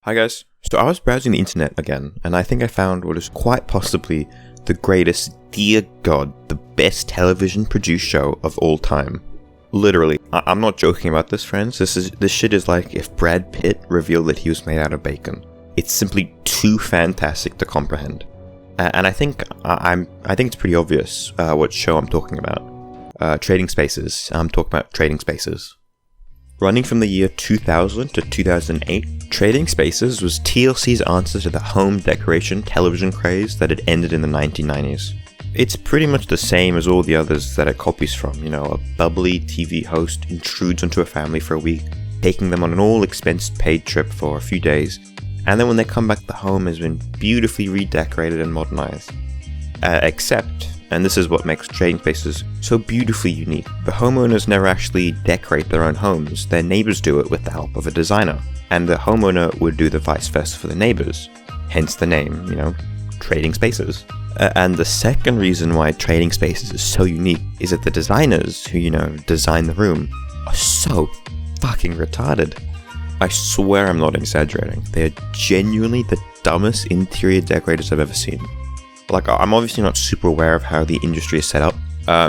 Hi guys. So I was browsing the internet again, and I think I found what is quite possibly the greatest, dear god, the best television produced show of all time. Literally, I'm not joking about this, friends. This shit is like if Brad Pitt revealed that he was made out of bacon. It's simply too fantastic to comprehend. And I think it's pretty obvious what show I'm talking about. Trading Spaces. I'm talking about Trading Spaces. Running from the year 2000 to 2008, Trading Spaces was TLC's answer to the home decoration television craze that had ended in the 1990s. It's pretty much the same as all the others that it copies from, a bubbly TV host intrudes onto a family for a week, taking them on an all-expensed paid trip for a few days, and then when they come back, the home has been beautifully redecorated and modernized. Except, and this is what makes Trading Spaces so beautifully unique, the homeowners never actually decorate their own homes. Their neighbors do it with the help of a designer, and the homeowner would do the vice versa for the neighbors. Hence the name, Trading Spaces. And the second reason why Trading Spaces is so unique is that the designers who, design the room are so fucking retarded. I swear I'm not exaggerating. They are genuinely the dumbest interior decorators I've ever seen. I'm obviously not super aware of how the industry is set up.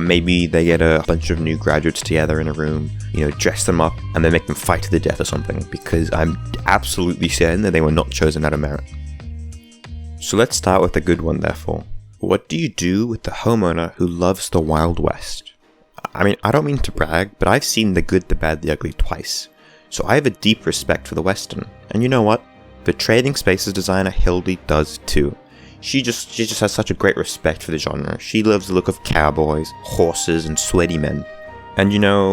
Maybe they get a bunch of new graduates together in a room, dress them up, and then make them fight to the death or something, because I'm absolutely certain that they were not chosen out of merit. So let's start with a good one, therefore. What do you do with the homeowner who loves the Wild West? I mean, I don't mean to brag, but I've seen The Good, the Bad, the Ugly twice. So I have a deep respect for the Western. And you know what? The Trading Spaces designer Hildy does too. She just has such a great respect for the genre. She loves the look of cowboys, horses, and sweaty men. And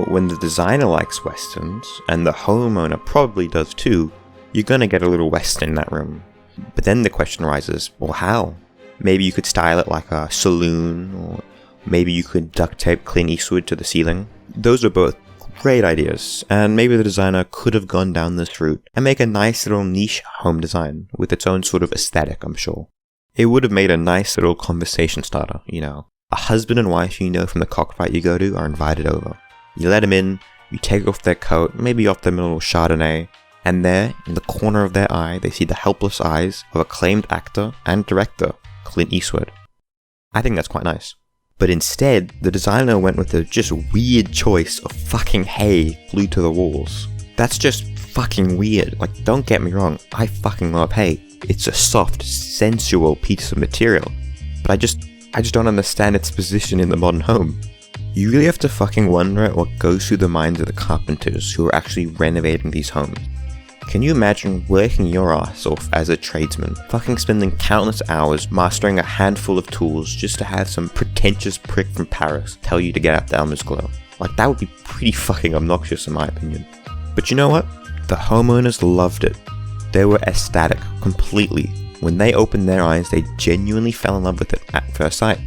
when the designer likes Westerns, and the homeowner probably does too, you're gonna get a little Western in that room. But then the question arises, well, how? Maybe you could style it like a saloon, or maybe you could duct tape Clint Eastwood to the ceiling. Those are both great ideas, and maybe the designer could have gone down this route and make a nice little niche home design with its own sort of aesthetic, I'm sure. It would have made a nice little conversation starter, A husband and wife from the cockfight you go to are invited over. You let them in, you take off their coat, maybe off them a little Chardonnay, and there, in the corner of their eye, they see the helpless eyes of acclaimed actor and director, Clint Eastwood. I think that's quite nice. But instead, the designer went with a just weird choice of fucking hay glued to the walls. That's just fucking weird. Don't get me wrong, I fucking love hay. It's a soft, sensual piece of material. But I just don't understand its position in the modern home. You really have to fucking wonder at what goes through the minds of the carpenters who are actually renovating these homes. Can you imagine working your ass off as a tradesman, fucking spending countless hours mastering a handful of tools just to have some pretentious prick from Paris tell you to get out the Elmer's glue? That would be pretty fucking obnoxious in my opinion. But you know what? The homeowners loved it. They were ecstatic, completely. When they opened their eyes, they genuinely fell in love with it at first sight.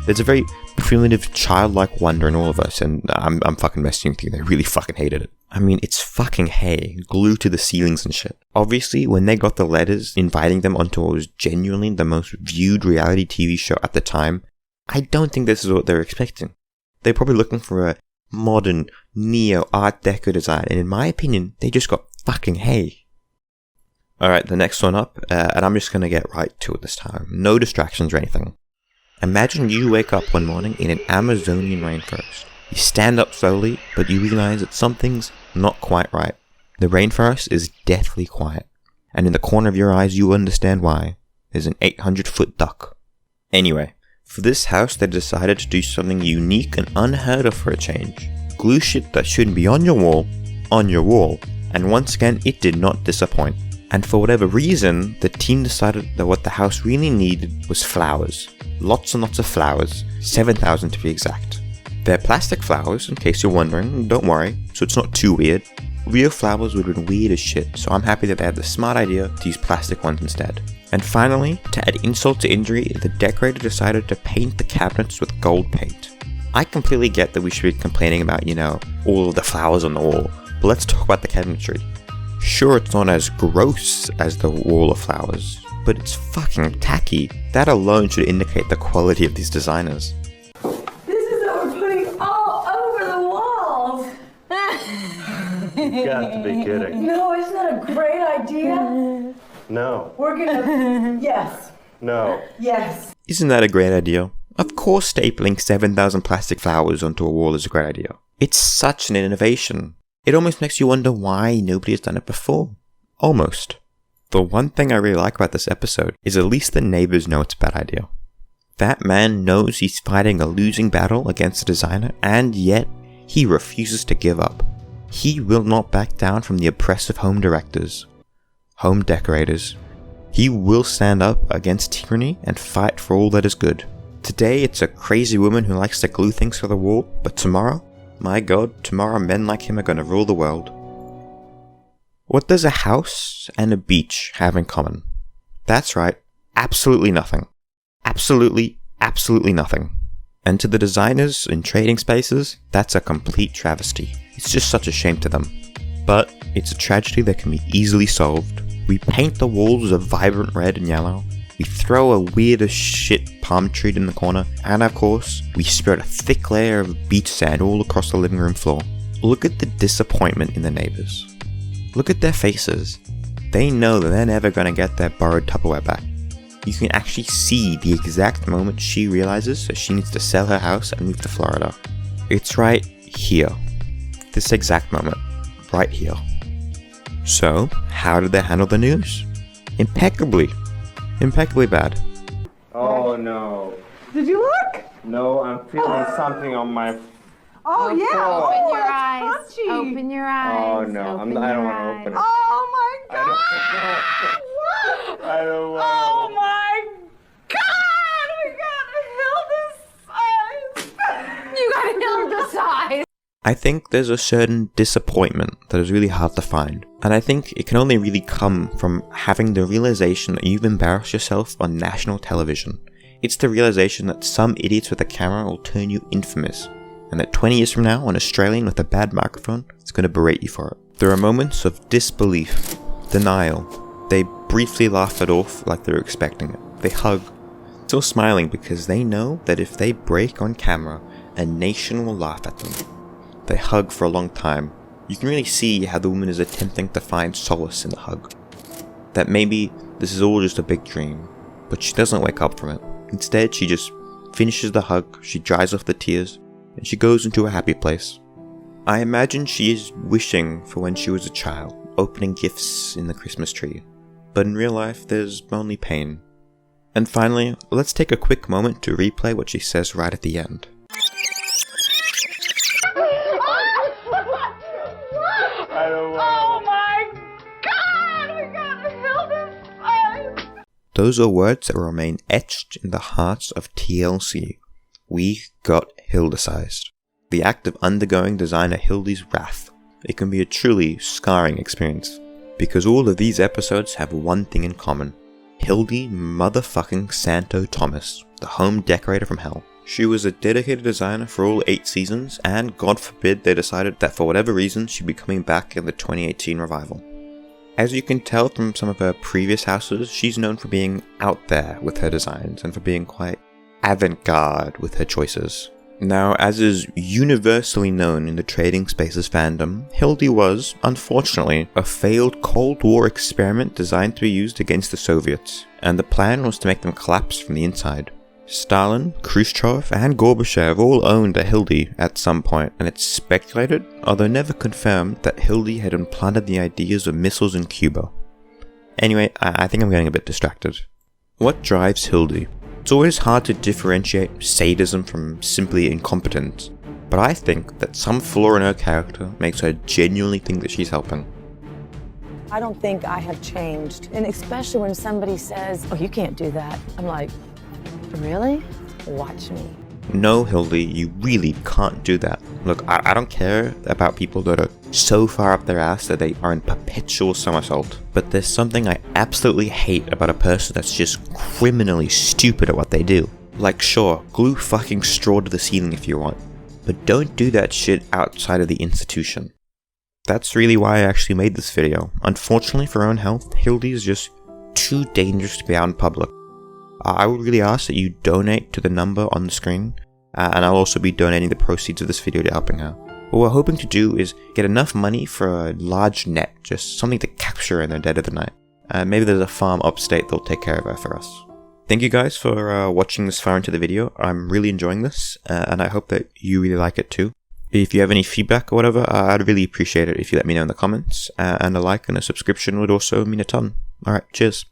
There's a very primitive, childlike wonder in all of us, and I'm fucking messing with you, they really fucking hated it. I mean, it's fucking hay, glued to the ceilings and shit. Obviously, when they got the letters inviting them onto what was genuinely the most viewed reality TV show at the time, I don't think this is what they were expecting. They're probably looking for a modern, neo-art deco design, and in my opinion, they just got fucking hay. Alright, the next one up, and I'm just gonna get right to it this time. No distractions or anything. Imagine you wake up one morning in an Amazonian rainforest. You stand up slowly, but you realize that something's not quite right. The rainforest is deathly quiet, and in the corner of your eyes you understand why. There's an 800-foot duck. Anyway, for this house they decided to do something unique and unheard of for a change. Glue shit that shouldn't be on your wall, and once again it did not disappoint. And for whatever reason, the team decided that what the house really needed was flowers. Lots and lots of flowers, 7,000 to be exact. They're plastic flowers, in case you're wondering, don't worry, so it's not too weird. Real flowers would have been weird as shit, so I'm happy that they had the smart idea to use plastic ones instead. And finally, to add insult to injury, the decorator decided to paint the cabinets with gold paint. I completely get that we should be complaining about, all of the flowers on the wall, but let's talk about the cabinetry. Sure, it's not as gross as the wall of flowers, but it's fucking tacky. That alone should indicate the quality of these designers. This is what we're putting all over the walls. You've got to be kidding. No, isn't that a great idea? No. We're gonna... Yes. No. Yes. Isn't that a great idea? Of course stapling 7,000 plastic flowers onto a wall is a great idea. It's such an innovation. It almost makes you wonder why nobody has done it before. Almost. The one thing I really like about this episode is at least the neighbors know it's a bad idea. That man knows he's fighting a losing battle against the designer, and yet he refuses to give up. He will not back down from the oppressive home decorators. He will stand up against tyranny and fight for all that is good. Today it's a crazy woman who likes to glue things to the wall, but tomorrow, my god, tomorrow men like him are going to rule the world. What does a house and a beach have in common? That's right, absolutely nothing. Absolutely nothing. And to the designers in trading spaces, that's a complete travesty. It's just such a shame to them. But it's a tragedy that can be easily solved. We paint the walls a vibrant red and yellow. We throw a weird as shit palm tree in the corner. And of course, we spread a thick layer of beach sand all across the living room floor. Look at the disappointment in the neighbors. Look at their faces. They know that they're never going to get their borrowed Tupperware back. You can actually see the exact moment she realizes that she needs to sell her house and move to Florida. It's right here. This exact moment. Right here. So, how did they handle the news? Impeccably. Impeccably bad. Oh no. Did you look? No, I'm feeling something on my... Oh, yeah. Oh, Open Oh, your it's eyes. punchy. Open your eyes. Oh no, I Open don't your want to eyes. open it. Oh, my God. I don't want Oh, my God. We got Hilda's eyes. You got Hilda's eyes. I think there's a certain disappointment that is really hard to find. And I think it can only really come from having the realization that you've embarrassed yourself on national television. It's the realization that some idiots with a camera will turn you infamous. And that 20 years from now, an Australian with a bad microphone is going to berate you for it. There are moments of disbelief, denial. They briefly laugh it off like they're expecting it. They hug, still smiling because they know that if they break on camera, a nation will laugh at them. They hug for a long time. You can really see how the woman is attempting to find solace in the hug. That maybe this is all just a big dream, but she doesn't wake up from it. Instead, she just finishes the hug, she dries off the tears, and she goes into a happy place. I imagine she is wishing for when she was a child, opening gifts in the Christmas tree. But in real life, there's only pain. And finally, let's take a quick moment to replay what she says right at the end. I don't want Oh, my God. We got Hilda's eyes. Those are words that will remain etched in the hearts of TLC. We got Hilda-sized. The act of undergoing designer Hildy's wrath. It can be a truly scarring experience. Because all of these episodes have one thing in common. Hildy motherfucking Santo Thomas, the home decorator from hell. She was a dedicated designer for all 8 seasons, and God forbid they decided that for whatever reason she'd be coming back in the 2018 revival. As you can tell from some of her previous houses, she's known for being out there with her designs and for being quite avant-garde with her choices. Now, as is universally known in the trading spaces fandom, Hildy was, unfortunately, a failed Cold War experiment designed to be used against the Soviets, and the plan was to make them collapse from the inside. Stalin, Khrushchev, and Gorbachev all owned a Hildy at some point, and it's speculated, although never confirmed, that Hildy had implanted the ideas of missiles in Cuba. Anyway, I think I'm getting a bit distracted. What drives Hildy? It's always hard to differentiate sadism from simply incompetence, but I think that some flaw in her character makes her genuinely think that she's helping. I don't think I have changed. And especially when somebody says, oh, you can't do that. I'm like, really? Watch me. No, Hildy, you really can't do that. Look, I don't care about people that are so far up their ass that they are in perpetual somersault. But there's something I absolutely hate about a person that's just criminally stupid at what they do. Like, sure, glue fucking straw to the ceiling if you want, but don't do that shit outside of the institution. That's really why I actually made this video. Unfortunately for her own health, Hildy is just too dangerous to be out in public. I would really ask that you donate to the number on the screen, and I'll also be donating the proceeds of this video to helping her. What we're hoping to do is get enough money for a large net, just something to capture in the dead of the night. Maybe there's a farm upstate that'll take care of her for us. Thank you guys for watching this far into the video. I'm really enjoying this, and I hope that you really like it too. If you have any feedback or whatever, I'd really appreciate it if you let me know in the comments, and a like and a subscription would also mean a ton. Alright, cheers.